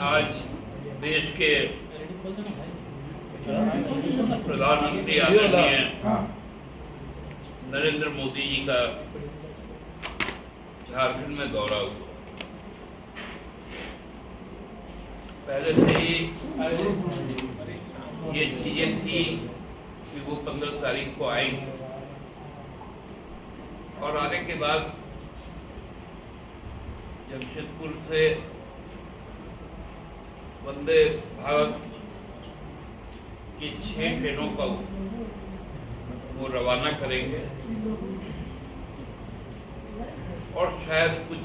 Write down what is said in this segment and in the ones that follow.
आज देश के प्रधानमंत्री आदरणीय नरेंद्र मोदी जी का झारखंड में दौरा हुआ। पहले से ही ये चीजें थी कि वो 15 तारीख को आएंगे और आने के बाद जमशेदपुर से वंदे भारत की 6 ट्रेनों का वो रवाना करेंगे और शायद कुछ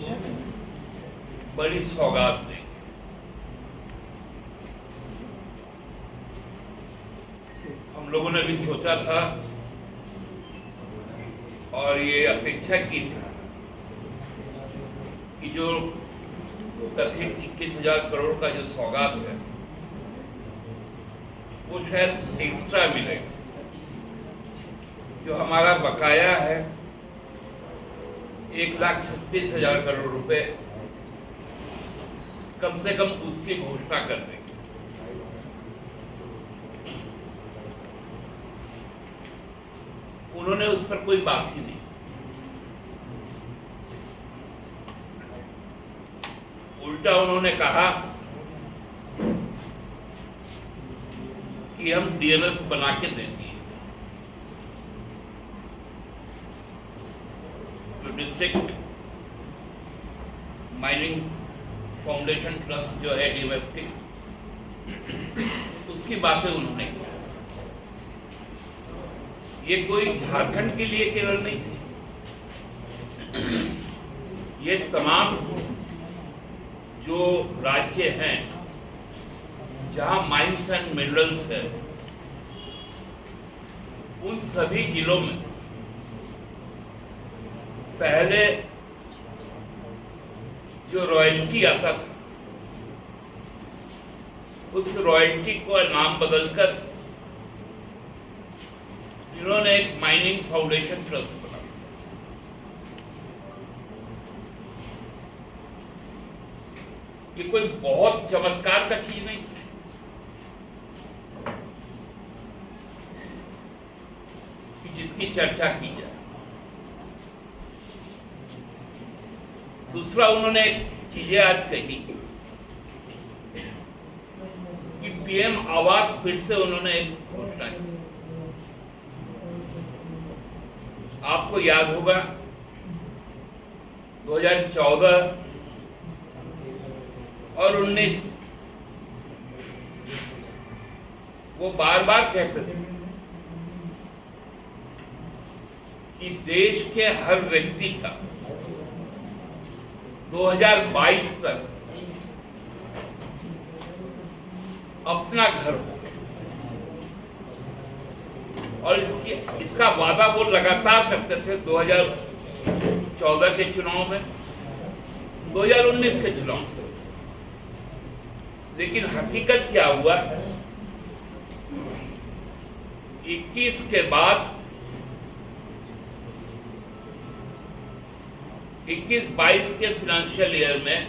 बड़ी सौगात देंगे। हम लोगों ने भी सोचा था और ये अपेक्षा की थी कि जो कथित 21,000 करोड़ का जो सौगात है वो शायद एक्स्ट्रा मिलेगा। जो हमारा बकाया है 1,36,000 करोड़ रुपए, कम से कम उसकी घोषणा कर देंगे। उन्होंने उस पर कोई बात ही नहीं। उल्टा उन्होंने कहा कि हम डीएलएफ बना के दे दिए। जो डिस्ट्रिक्ट माइनिंग फाउंडेशन ट्रस्ट जो है डीएमएफटी, उसकी बातें उन्होंने की। ये कोई झारखंड के लिए केवल नहीं थी, ये तमाम जो राज्य हैं जहां माइंस एंड मिनरल्स है, उन सभी जिलों में पहले जो रॉयल्टी आता था, उस रॉयल्टी को नाम बदलकर इन्होंने एक माइनिंग फाउंडेशन ट्रस्ट बना। ये कोई बहुत चमत्कार का चीज नहीं थी कि जिसकी चर्चा की जाए। दूसरा, उन्होंने चीजें आज कही कि पीएम आवास फिर से उन्होंने एक घोषणा की। आपको याद होगा 2014 और 19 वो बार बार कहते थे कि देश के हर व्यक्ति का 2022 तक अपना घर हो, और इसका वादा वो लगातार करते थे। 2014 के चुनाव में, 2019 के चुनाव में। लेकिन हकीकत क्या हुआ, 21 के बाद 21-22 के फाइनेंशियल ईयर में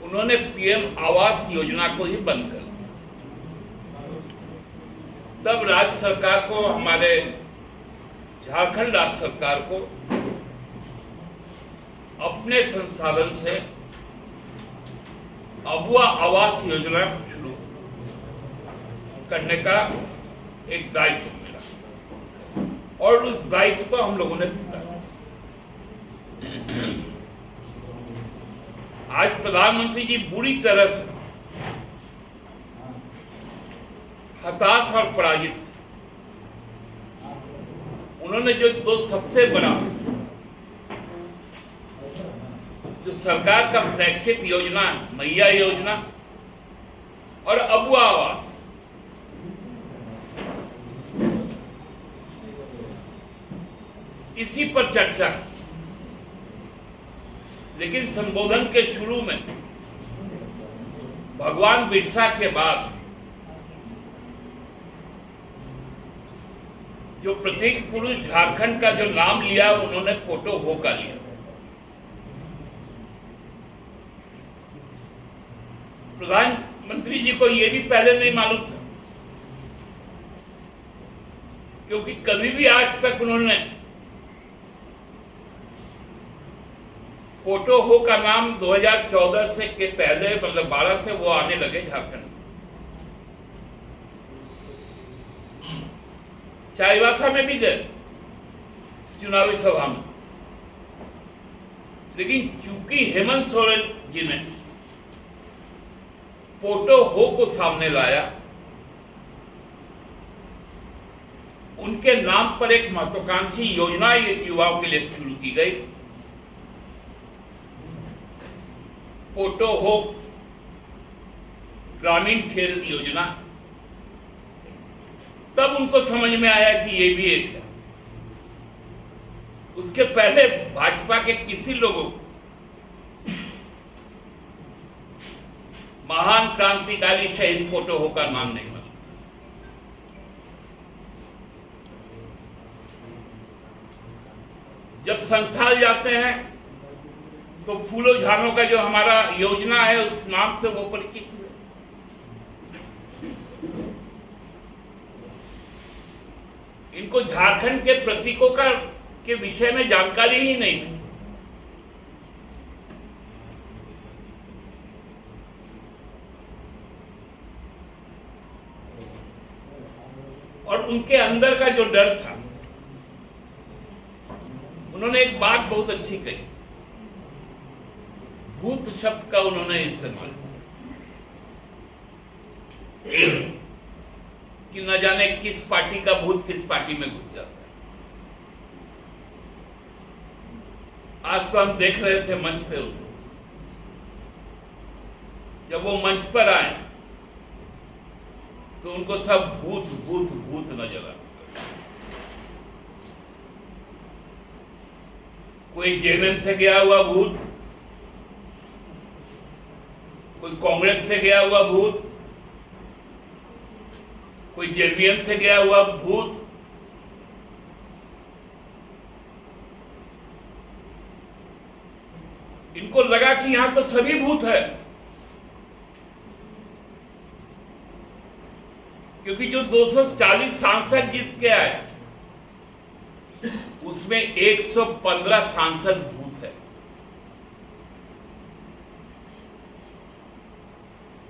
उन्होंने पीएम आवास योजना को ही बंद कर दिया। तब राज्य सरकार को, हमारे झारखंड राज्य सरकार को अपने संसाधन से अबुआ आवास योजना शुरू करने का एक दायित्व मिला और उस दायित्व को हम लोगों ने पूरा। आज प्रधानमंत्री जी बुरी तरह से हताश और पराजित थे। उन्होंने जो दो सबसे बड़ा जो सरकार का फ्लैगशिप योजना है, मैया योजना और अबुआ आवास, इसी पर चर्चा। लेकिन संबोधन के शुरू में भगवान बिरसा के बाद जो प्रतीक पुरुष झारखंड का जो नाम लिया, उन्होंने फोटो हो का लिया। प्रधानमंत्री जी को यह भी पहले नहीं मालूम था, क्योंकि कभी भी आज तक उन्होंने पोटो हो का नाम 2014 से के पहले, मतलब 12 से वो आने लगे झारखंड। चाईबासा में भी गए चुनावी सभा में, लेकिन चूंकि हेमंत सोरेन जी ने पोटो हो को सामने लाया, उनके नाम पर एक महत्वाकांक्षी योजना युवाओं के लिए शुरू की गई, पोटो हो ग्रामीण खेल योजना। तब उनको समझ में आया कि ये भी एक है। उसके पहले भाजपा के किसी लोगों को महान क्रांतिकारी शहीद पोटो हो का नाम नहीं मिला। जब संथाल जाते हैं तो फूलो झानो का जो हमारा योजना है उस नाम से वो परिचित हुए। इनको झारखंड के प्रतीकों के विषय में जानकारी ही नहीं थी। और उनके अंदर का जो डर था, उन्होंने एक बात बहुत अच्छी कही, भूत शब्द का उन्होंने इस्तेमाल किया कि न जाने किस पार्टी का भूत किस पार्टी में घुस जाता है। आज तो हम देख रहे थे मंच पे उनको, जब वो मंच पर आए तो उनको सब भूत भूत भूत नजर आ। कोई जेएमएम से गया हुआ भूत, कोई कांग्रेस से गया हुआ भूत, कोई जेवीएम से गया हुआ भूत। इनको लगा कि यहां तो सभी भूत है, क्योंकि जो 240 सांसद जीत के आए उसमें 115 सांसद भूत है,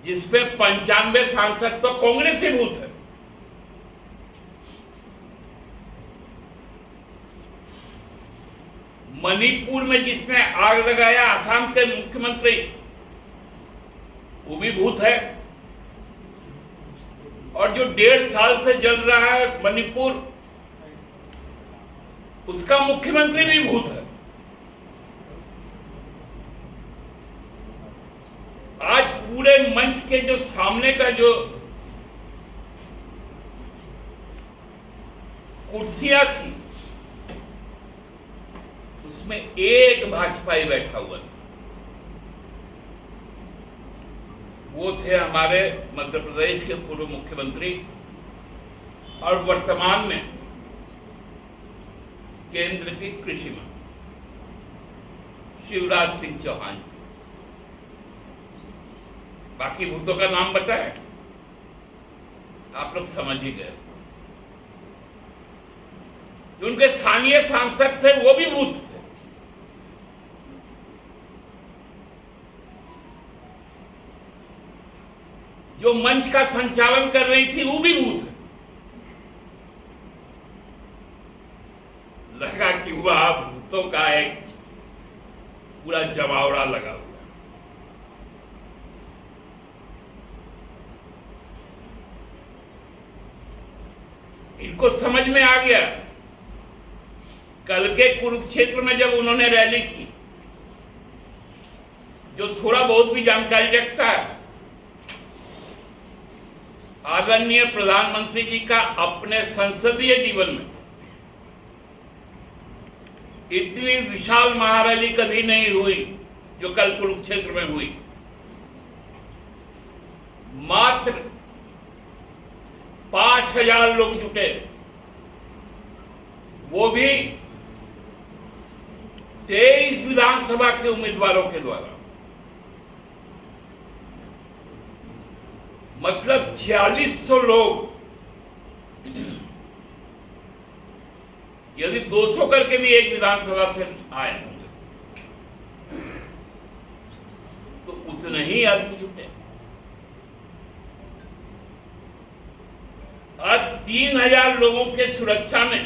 जिसपे 95 सांसद तो कांग्रेस से भूत है। मणिपुर में जिसने आग लगाया, असम के मुख्यमंत्री, वो भी भूत है। और जो 1.5 साल से जल रहा है मणिपुर, उसका मुख्यमंत्री भी भूत है। आज पूरे मंच के जो सामने का जो कुर्सियां थी, उसमें एक भाजपाई बैठा हुआ था। वो थे हमारे मध्य प्रदेश के पूर्व मुख्यमंत्री और वर्तमान में केंद्र के कृषि मंत्री शिवराज सिंह चौहान। बाकी भूतों का नाम बताए, आप लोग समझ ही गए। जो उनके स्थानीय सांसद थे वो भी भूत थे। जो मंच का संचालन कर रही थी वो भी भूत है। लगा कि वह भूतों का एक पूरा जमावड़ा लगा हुआ। इनको समझ में आ गया। कल के कुरुक्षेत्र में जब उन्होंने रैली की, जो थोड़ा बहुत भी जानकारी रखता है, आदरणीय प्रधानमंत्री जी का अपने संसदीय जीवन में इतनी विशाल महारैली कभी नहीं हुई जो कल कुरुक्षेत्र में हुई। मात्र 5,000 लोग जुटे, वो भी 23 विधानसभा के उम्मीदवारों के द्वारा। मतलब 4600 लोग यदि 200 करके भी एक विधानसभा से आए होंगे तो उतने ही आदमी जुटे। आज 3000 लोगों के सुरक्षा में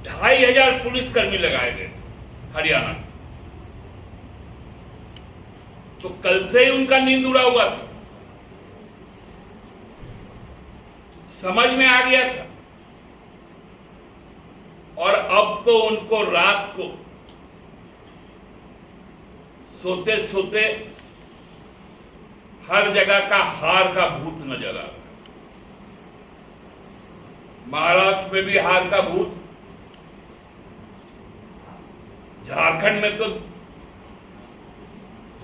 2500 पुलिसकर्मी लगाए गए थे हरियाणा में। तो कल से ही उनका नींद उड़ा हुआ था, समझ में आ गया था। और अब तो उनको रात को सोते सोते हर जगह का हार का भूत नजर आ रहा है। महाराष्ट्र में भी हार का भूत, झारखंड में तो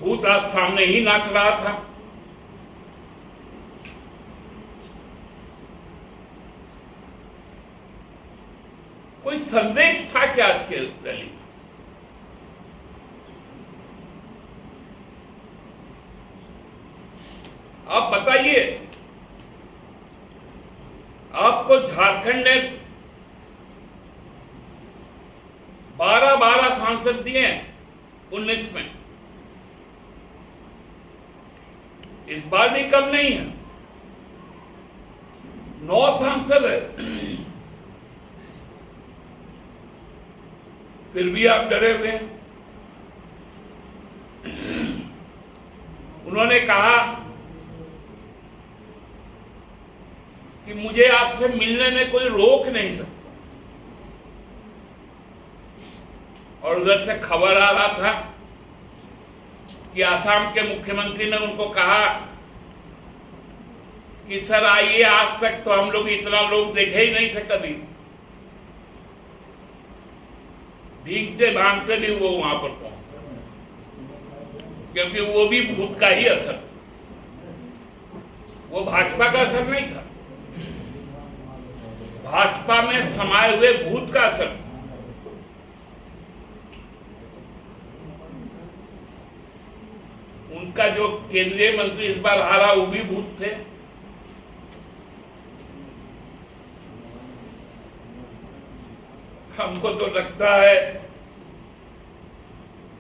भूत आज सामने ही नाच रहा था। कोई संदेश था क्या आज के रैली में? आप बताइए, आपको झारखंड ने 12 सांसद दिए हैं 19 में, इस बार भी कम नहीं है, 9 सांसद है। फिर भी आप डरे हुए हैं। उन्होंने कहा कि मुझे आपसे मिलने में कोई रोक नहीं सकता। और उधर से खबर आ रहा था कि आसाम के मुख्यमंत्री ने उनको कहा कि सर आइए, आज तक तो हम लोग इतना लोग देखे ही नहीं थे कभी। भीगते भागते भी वो वहां पर पहुंचे, क्योंकि वो भी भूत का ही असर था, वो भाजपा का असर नहीं था, भाजपा में समाये हुए भूत का असर था। उनका जो केंद्रीय मंत्री इस बार हारा वो भी भूत थे। हमको तो लगता है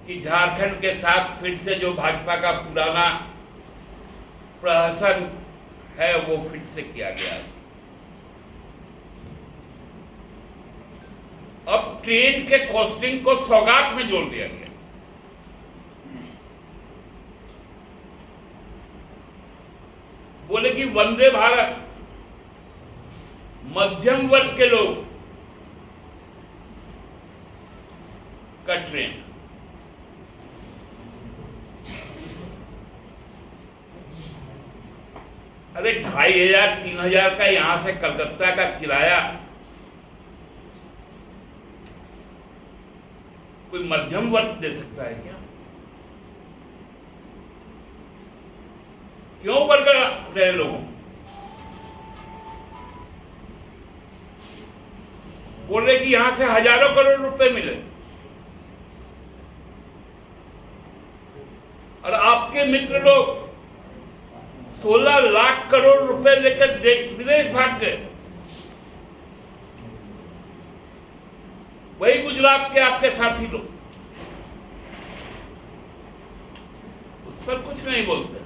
कि झारखंड के साथ फिर से जो भाजपा का पुराना प्रहसन है वो फिर से किया गया है। अब ट्रेन के कॉस्टिंग को सौगात में जोड़ दिया गया। बोले कि वंदे भारत मध्यम वर्ग के लोग का ट्रेन, अरे 2500-3000 का यहां से कलकत्ता का किराया कोई मध्यम वर्ग दे सकता है क्या? क्यों बढ़ रहे लोगों? बोल रहे कि यहां से हजारों करोड़ रुपए मिले और आपके मित्र लोग 16 लाख करोड़ रुपए लेकर विदेश भाग गए। वही गुजरात के आपके साथी लोग, उस पर कुछ नहीं बोलते।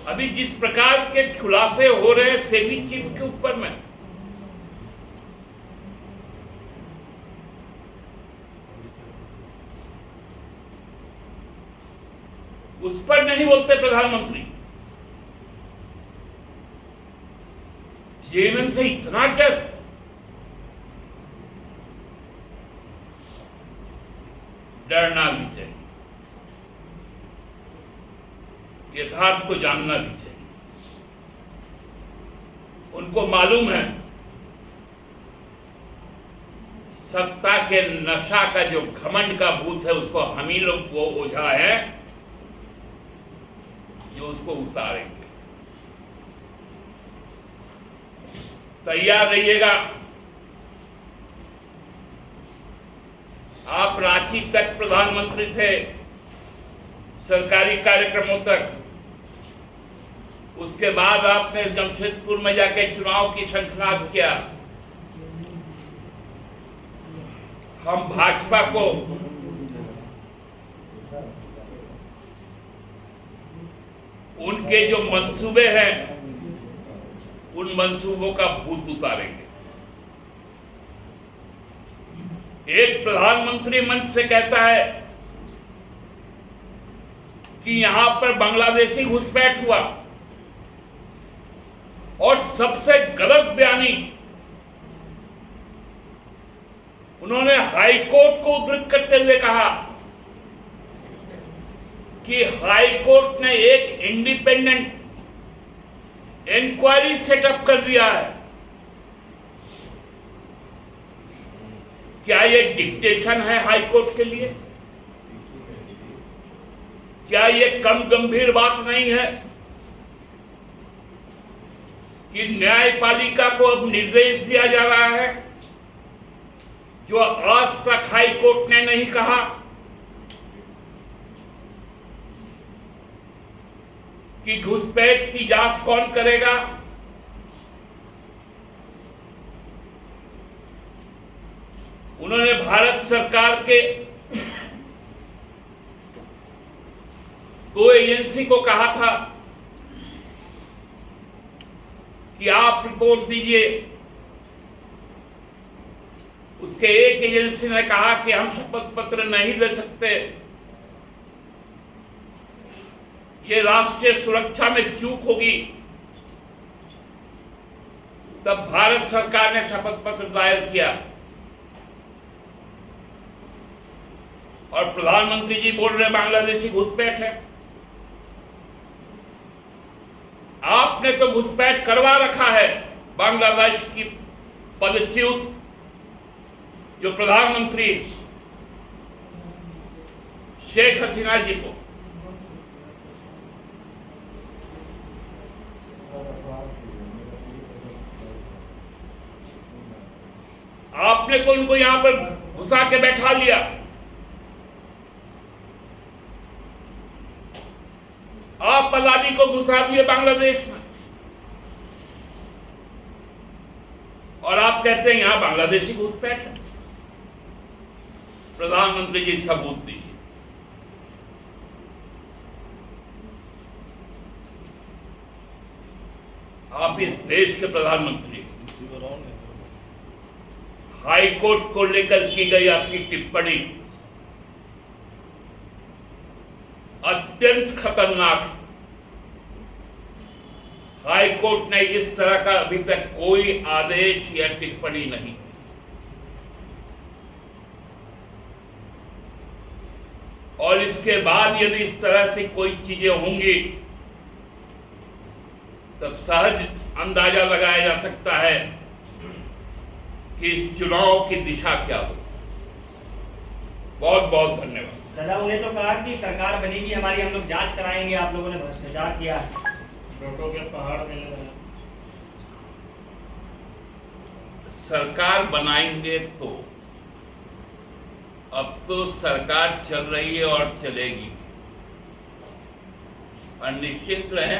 अभी जिस प्रकार के खुलासे हो रहे हैं सेबी चीफ के ऊपर में, उस पर नहीं बोलते प्रधानमंत्री। जेएमएम से इतना डर, डरना भी चाहिए, यथार्थ को जानना भी चाहिए। उनको मालूम है सत्ता के नशा का जो घमंड का भूत है उसको हम ही लोग, वो ओझा है जो उसको उतारेंगे। तैयार रहिएगा। आप रांची तक प्रधानमंत्री थे, सरकारी कार्यक्रमों तक, उसके बाद आपने जमशेदपुर में जाके चुनाव की शंखनाद किया। हम भाजपा को उनके जो मंसूबे हैं उन मंसूबों का भूत उतारेंगे। एक प्रधानमंत्री मंच से कहता है कि यहां पर बांग्लादेशी घुसपैठ हुआ, और सबसे गलत बयानी उन्होंने हाई कोर्ट को उद्धृत करते हुए कहा कि हाई कोर्ट ने एक इंडिपेंडेंट इंक्वायरी सेटअप कर दिया है। क्या ये डिक्टेशन है हाई कोर्ट के लिए? क्या ये कम गंभीर बात नहीं है कि न्यायपालिका को अब निर्देश दिया जा रहा है जो आज तक हाई कोर्ट ने नहीं कहा, कि घुसपैठ की जांच कौन करेगा? उन्होंने भारत सरकार के दो एजेंसी को कहा था कि आप रिपोर्ट दीजिए। उसके एक एजेंसी ने कहा कि हम शपथ पत्र नहीं दे सकते, ये राष्ट्रीय सुरक्षा में चूक होगी। तब भारत सरकार ने शपथ पत्र दायर किया और प्रधानमंत्री जी बोल रहे बांग्लादेशी घुसपैठ है। आपने तो घुसपैठ करवा रखा है बांग्लादेश की पदच्युत जो प्रधानमंत्री शेख हसीना जी को। आपने तो उनको यहां पर घुसा के बैठा लिया। आप आजादी को घुसा दिए बांग्लादेश में, और आप कहते हैं यहां बांग्लादेशी घुसपैठ है। प्रधानमंत्री जी सबूत दीजिए। आप इस देश के प्रधानमंत्री, हाई कोर्ट को लेकर की गई आपकी टिप्पणी अत्यंत खतरनाक है। हाई कोर्ट ने इस तरह का अभी तक कोई आदेश या टिप्पणी नहीं। और इसके बाद यदि इस तरह से कोई चीजें होंगी तब सहज अंदाजा लगाया जा सकता है कि इस चुनाव की दिशा क्या हो। बहुत बहुत धन्यवाद। दादा, उन्हें तो कहा कि सरकार बनेगी हमारी, हम लोग जांच कराएंगे, आप लोगों ने भ्रष्टाचार किया। नोटों के पहाड़ मिले हैं। सरकार बनाएंगे तो अब तो सरकार चल रही है और चलेगी। और निश्चित रहे,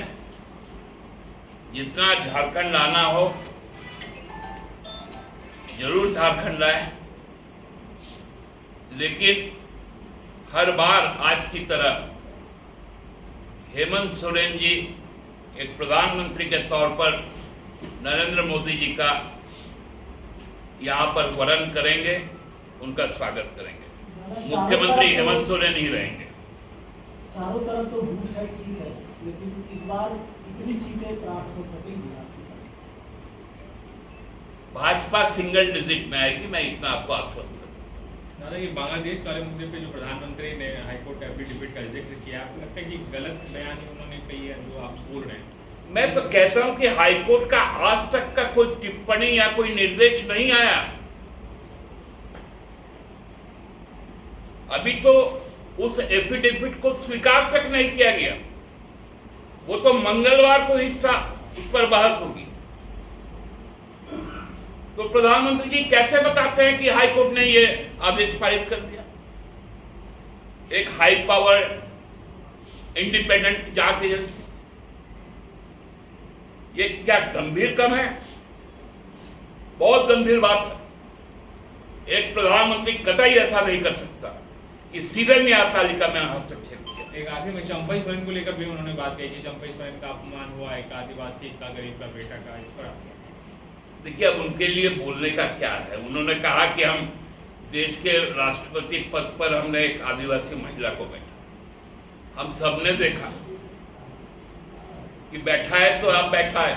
जितना झारखंड लाना हो जरूर झारखंड लाए, लेकिन हर बार आज की तरह हेमंत सोरेन जी एक प्रधानमंत्री के तौर पर नरेंद्र मोदी जी का यहाँ पर वरण करेंगे, उनका स्वागत करेंगे। मुख्यमंत्री हेमंत सोरेन ही रहेंगे। चारों तरफ तो बूथ है, ठीक है, लेकिन इस बार कितनी सीटें प्राप्त हो सकेंगी? भाजपा सिंगल डिजिट में आएगी, मैं इतना आपको आश्वस्त करता हूं। दादा, ये बांग्लादेश वाले मुद्दे पे जो प्रधानमंत्री ने हाईकोर्ट एफिडेविट का जिक्र किया, आपको लगता है कि गलत बयानी उन्होंने कही है जो आप बोल रहे हैं? मैं तो कहता हूं कि हाईकोर्ट का आज तक का कोई टिप्पणी या कोई निर्देश नहीं आया। अभी तो उस एफिडेविट को स्वीकार तक नहीं किया गया। वो तो मंगलवार को हिस्सा उस पर बहस होगी। तो प्रधानमंत्री जी कैसे बताते हैं कि हाईकोर्ट ने ये आदेश पारित कर दिया? एक हाई पावर इंडिपेंडेंट जांच एजेंसी। ये क्या गंभीर कम है? बहुत गंभीर बात है। एक प्रधानमंत्री कतई ऐसा नहीं कर सकता कि सीधे न्यायपालिका में हस्तक्षेप किया। एक आखिर में चंपई सोरेन को लेकर भी उन्होंने बात कही कि चंपई सोरेन का अपमान हुआ, एक आदिवासी का, गरीब का बेटा का, इस पर देखिए, अब उनके लिए बोलने का क्या है। उन्होंने कहा कि हम देश के राष्ट्रपति पद पर हमने एक आदिवासी महिला को बैठा। हम सबने देखा कि बैठा है तो आप बैठा है।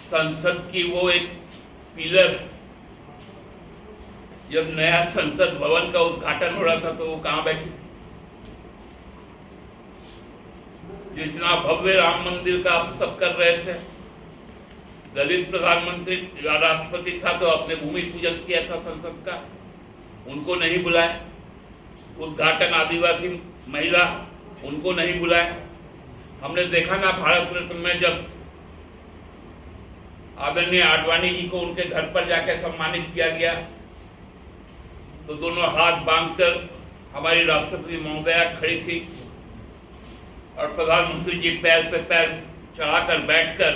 संसद की वो एक पिलर है। जब नया संसद भवन का उद्घाटन हो रहा था तो वो कहां बैठी थी? जितना भव्य राम मंदिर का आप सब कर रहे थे, दलित प्रधानमंत्री राष्ट्रपति था तो अपने भूमि पूजन किया था संसद का, उनको नहीं बुलाए। उद्घाटन आदिवासी महिला, उनको नहीं बुलाए। हमने देखा ना भारत रत्न में जब आदरणीय आडवाणी जी को उनके घर पर जाकर सम्मानित किया गया तो दोनों हाथ बांधकर हमारी राष्ट्रपति महोदया खड़ी थी और प्रधानमंत्री जी पैर पे पैर चढ़ाकर बैठकर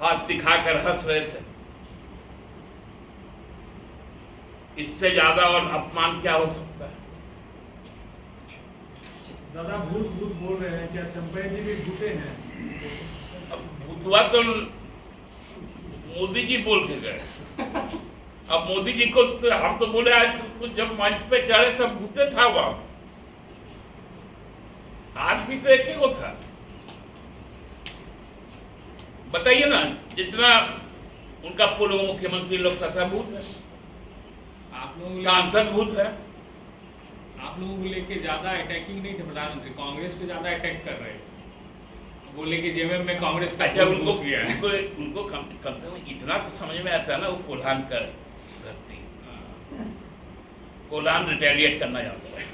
हाथ दिखाकर हंस रहे थे। इससे ज्यादा और अपमान क्या हो सकता है? दादा भूत भूत बोल रहे हैं, क्या चंपई जी भी भूते हैं? अब भूतवा तो मोदी जी बोल के गए। अब मोदी जी को तो हम तो बोले आज तो जब मंच पे चढ़े सब भूते था वहां, आदमी तो एक ही को था। बताइए ना, जितना उनका पूर्व मुख्यमंत्री लोग था सब भूत है, आप लोग सांसद भूत है। आप लोगों को लेके ज्यादा अटैकिंग नहीं थे प्रधानमंत्री, कांग्रेस पे ज्यादा अटैक कर रहे थे। बोले कि जेएमएम में कांग्रेस का अच्छा, खून उनको घुस गया है। उनको कम से कम इतना तो समझ में आता है ना, वो कोल्हान कर धरती, कोल्हान रिटेलिएट करना जानता है।